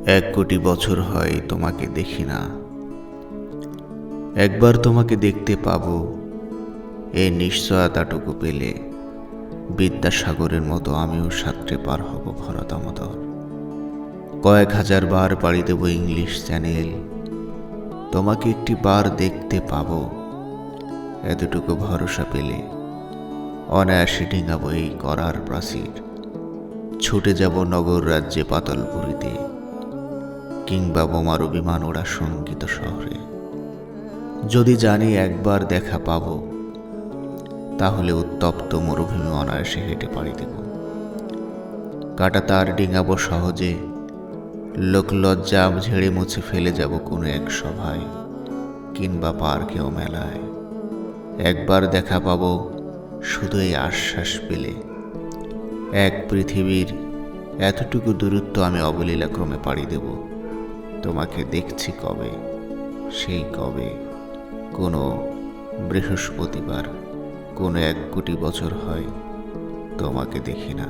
1 কোটি বছর হয় তোমাকে দেখি না। একবার তোমাকে দেখতে পাবো, এই নিশ্চয়তাটুকু পেলে বিদ্যাসাগরের মতো আমিও সাঁতরে পার হব ভরা দামোদর। কয়েক হাজার বার পাড়ি দেব ইংলিশ চ্যানেল, তোমাকে একটি বার দেখতে পাবো। এতটুকু ভরসা পেলে অনায়াসে ডিঙাবো এই করার প্রাচীর। ছুটে যাব নগর রাজ্যে পাতালপুরীতে, কিংবা বোমারু বিমান ওড়া সঙ্গীত শহরে। যদি জানি একবার দেখা পাবো, তাহলে উত্তপ্ত মরুভূমি অনায়াসে হেঁটে পাড়ি দেব। কাটা তার ডিঙাবো সহজে, লোকলজ্জা ঝেড়ে মুছে ফেলে যাব কোনো এক সভায়, কিংবা পার্কে ও মেলায়। একবার দেখা পাবো শুধু এই আশ্বাস পেলে, এক পৃথিবীর এতটুকু দূরত্ব আমি অবলীলাক্রমে পাড়ি দেব। তোমাকে দেখছি কবে, সেই কবে, কোনো বৃহস্পতিবার, কোনো 1 কোটি বছর হয় তোমাকে দেখি না।